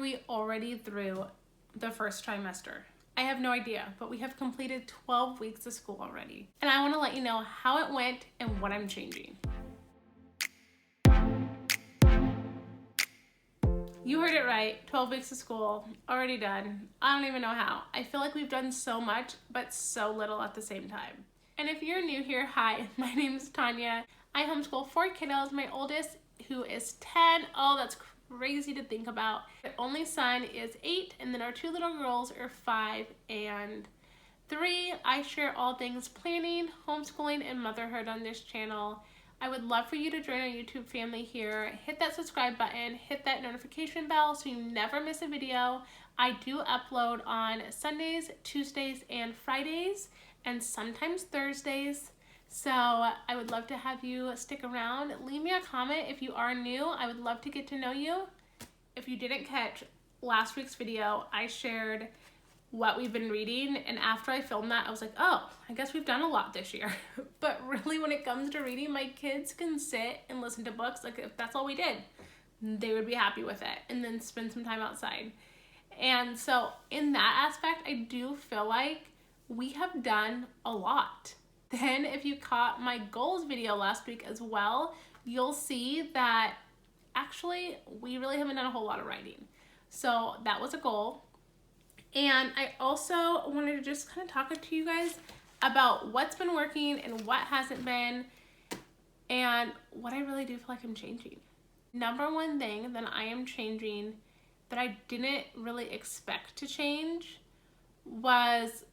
we already through the first trimester? I have no idea, but we have completed 12 weeks of school already. And I want to let you know how it went and what I'm changing. You heard it right, 12 weeks of school, already done. I don't even know how. I feel like we've done so much, but so little at the same time. And if you're new here, hi, my name is Tanya. I homeschool 4 kiddos. My oldest, who is 10, oh, that's crazy to think about. My only son is 8, and then our 2 little girls are 5 and 3. I share all things planning, homeschooling, and motherhood on this channel. I would love for you to join our YouTube family here. Hit that subscribe button, hit that notification bell so you never miss a video. I do upload on Sundays, Tuesdays, and Fridays, and sometimes Thursdays. So I would love to have you stick around. Leave me a comment if you are new. I would love to get to know you. If you didn't catch last week's video, I shared what we've been reading, and after I filmed that, I was like, oh, I guess we've done a lot this year. But really, when it comes to reading, my kids can sit and listen to books. Like, if that's all we did, they would be happy with it, and then spend some time outside. And so in that aspect, I do feel like we have done a lot. Then if you caught my goals video last week as well, you'll see that actually we really haven't done a whole lot of writing. So that was a goal. And I also wanted to just kind of talk to you guys about what's been working and what hasn't been, and what I really do feel like I'm changing. Number one thing that I am changing that I didn't really expect to change was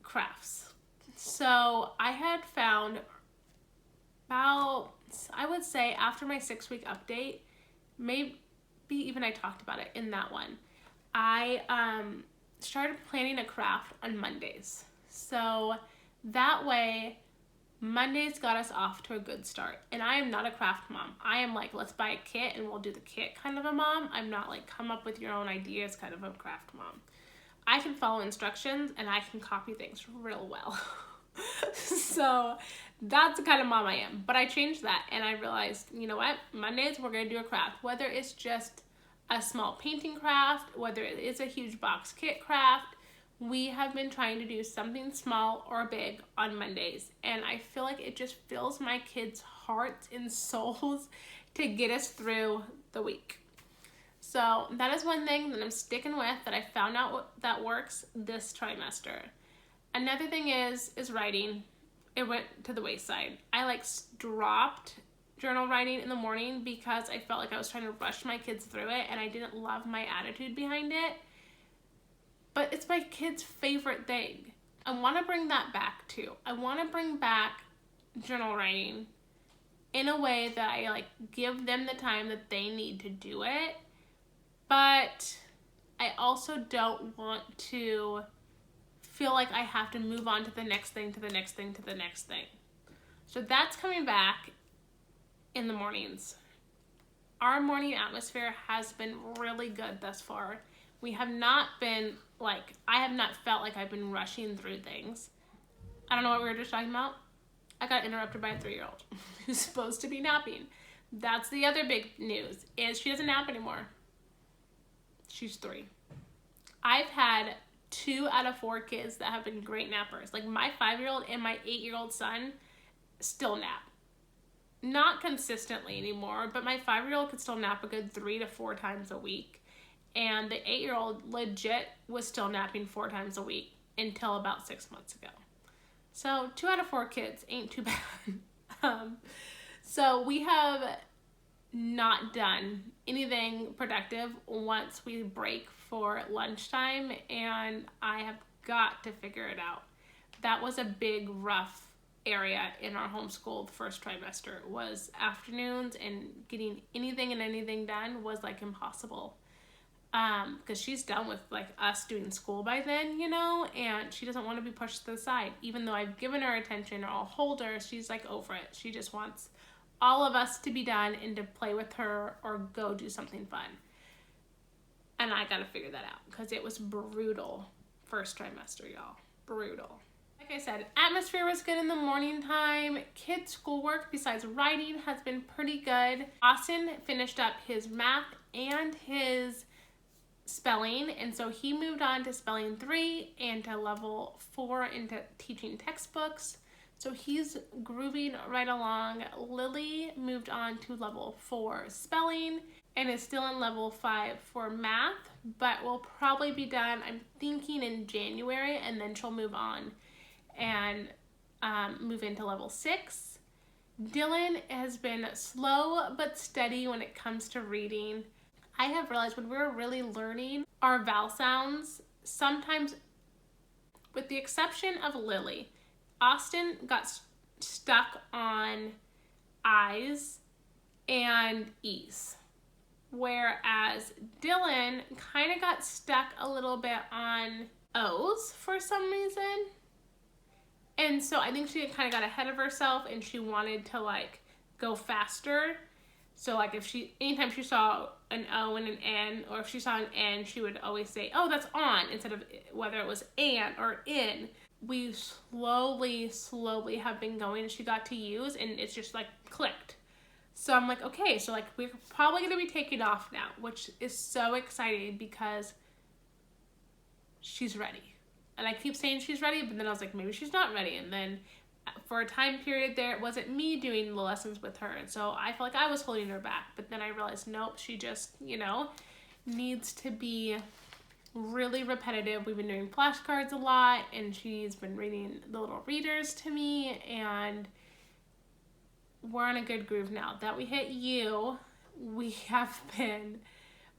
crafts. So I had found about, I would say after my 6-week update, maybe even I talked about it in that one, I started planning a craft on Mondays. So that way, Mondays got us off to a good start. And I am not a craft mom. I am like, let's buy a kit and we'll do the kit kind of a mom. I'm not like, come up with your own ideas kind of a craft mom. I can follow instructions and I can copy things real well. So that's the kind of mom I am. But I changed that and I realized, you know what? Mondays we're gonna do a craft. Whether it's just a small painting craft, whether it is a huge box kit craft, we have been trying to do something small or big on Mondays. And I feel like it just fills my kids' hearts and souls to get us through the week. So that is one thing that I'm sticking with that I found out that works this trimester. Another thing is writing. It went to the wayside. I dropped journal writing in the morning because I felt like I was trying to rush my kids through it and I didn't love my attitude behind it. But it's my kids' favorite thing. I want to bring that back too. I want to bring back journal writing in a way that I give them the time that they need to do it. But I also don't want to feel like I have to move on to the next thing, to the next thing, to the next thing. So that's coming back in the mornings. Our morning atmosphere has been really good thus far. We have not been I have not felt like I've been rushing through things. I don't know what we were just talking about. I got interrupted by a 3-year-old who's supposed to be napping. That's the other big news, is she doesn't nap anymore. She's 3. I've had 2 out of 4 kids that have been great nappers. Like my 5-year-old and my 8-year-old son still nap. Not consistently anymore, but my 5-year-old could still nap a good 3 to 4 times a week. And the 8-year-old legit was still napping 4 times a week until about 6 months ago. So 2 out of 4 kids ain't too bad. So we have not done anything productive once we break for lunchtime, and I have got to figure it out. That was a big, rough area in our homeschool first trimester, was afternoons, and getting anything and anything done was impossible. Because she's done with us doing school by then, and she doesn't want to be pushed to the side. Even though I've given her attention or I'll hold her, she's over it. She just wants all of us to be done and to play with her or go do something fun. And I got to figure that out because it was brutal first trimester, y'all. Brutal. Like I said, atmosphere was good in the morning time. Kids' schoolwork, besides writing, has been pretty good. Austin finished up his math and his spelling, and so he moved on to spelling 3 and to level 4 into teaching textbooks. So he's grooving right along. Lily moved on to level 4 spelling and is still in level 5 for math, but will probably be done, I'm thinking, in January, and then she'll move on and move into level 6. Dylan has been slow but steady when it comes to reading. I have realized when we're really learning our vowel sounds, sometimes, with the exception of Lily, Austin got stuck on I's and E's, whereas Dylan kind of got stuck a little bit on O's for some reason. And so I think she kind of got ahead of herself and she wanted to like go faster. So like anytime she saw an O and an N, or if she saw an N, she would always say, oh, that's on, instead of whether it was an or in. We slowly have been going, and she got to use, and it's just like clicked. So I'm like, okay, so like we're probably going to be taking off now, which is so exciting because she's ready. And I keep saying she's ready, but then I was like, maybe she's not ready. And then for a time period there, it wasn't me doing the lessons with her. And so I felt like I was holding her back. But then I realized, nope, she just, needs to be really repetitive. We've been doing flashcards a lot, and she's been reading the little readers to me, and we're on a good groove now. That we hit U, we have been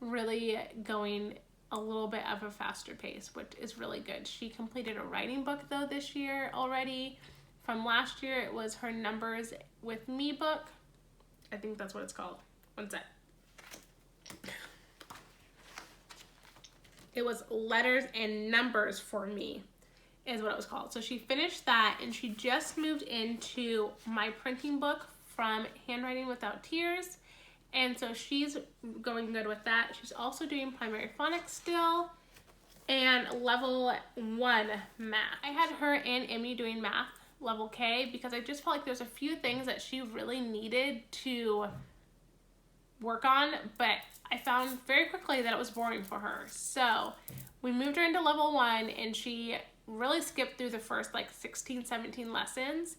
really going a little bit of a faster pace, which is really good. She completed a writing book though this year already. From last year, it was her Numbers with Me book. I think that's what it's called. One sec. It was Letters and Numbers for Me is what it was called. So she finished that, and she just moved into my printing book from Handwriting Without Tears. And so she's going good with that. She's also doing primary phonics still and level 1 math. I had her and Emmy doing math level K because I just felt like there's a few things that she really needed to work on, but I found very quickly that it was boring for her. So we moved her into level 1, and she really skipped through the first like 16, 17 lessons,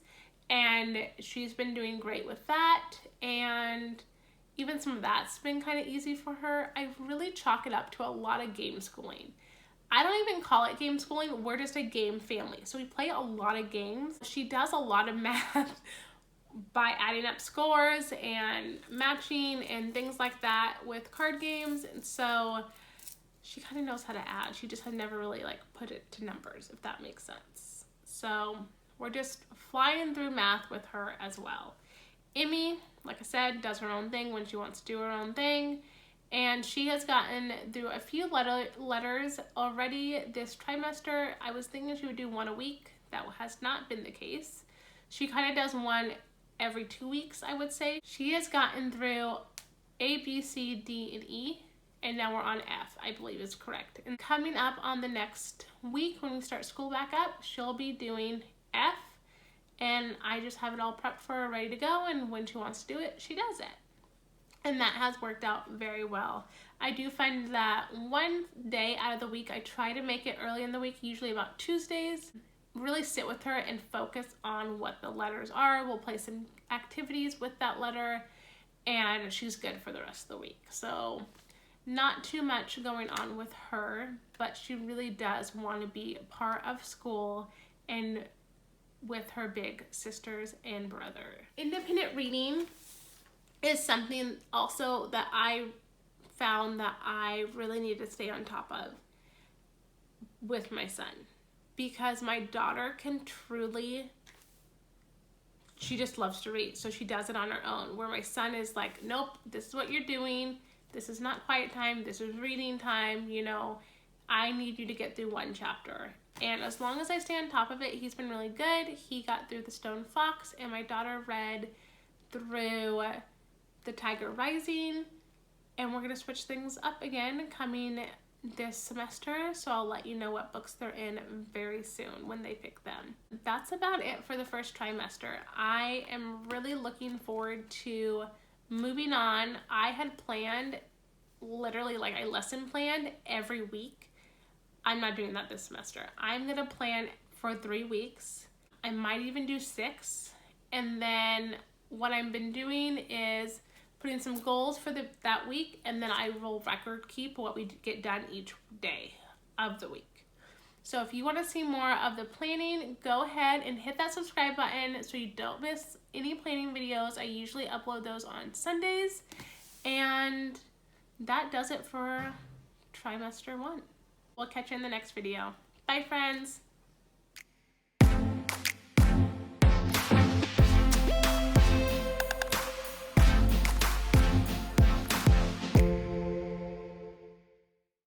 and she's been doing great with that. And even some of that's been kind of easy for her. I really chalk it up to a lot of game schooling. I don't even call it game schooling. We're just a game family. So we play a lot of games. She does a lot of math by adding up scores and matching and things like that with card games. And so she kind of knows how to add. She just had never really like put it to numbers, if that makes sense. So we're just flying through math with her as well. Emmy, like I said, does her own thing when she wants to do her own thing. And she has gotten through a few letters already this trimester. I was thinking she would do one a week. That has not been the case. She kind of does one every 2 weeks, I would say. She has gotten through A, B, C, D, and E, and now we're on F, I believe is correct. And coming up on the next week when we start school back up, she'll be doing F, and I just have it all prepped for her, ready to go, and when she wants to do it, she does it. And that has worked out very well. I do find that one day out of the week, I try to make it early in the week, usually about Tuesdays. Really sit with her and focus on what the letters are. We'll play some activities with that letter, and she's good for the rest of the week. So not too much going on with her, but she really does want to be a part of school and with her big sisters and brother. Independent reading is something also that I found that I really need to stay on top of with my son, because my daughter can truly, she just loves to read, so she does it on her own, where my son is like, nope, this is what you're doing, this is not quiet time, this is reading time, I need you to get through one chapter. And as long as I stay on top of it, he's been really good. He got through The Stone Fox, and my daughter read through The Tiger Rising, and we're going to switch things up again coming this semester, so I'll let you know what books they're in very soon when they pick them. That's about it for the first trimester. I am really looking forward to moving on. I had planned literally like I lesson planned every week. I'm not doing that this semester. I'm gonna plan for 3 weeks. I might even do 6. And then what I've been doing is putting some goals for that week, and then I will record keep what we get done each day of the week. So if you want to see more of the planning, go ahead and hit that subscribe button so you don't miss any planning videos. I usually upload those on Sundays. And that does it for trimester 1. We'll catch you in the next video. Bye, friends.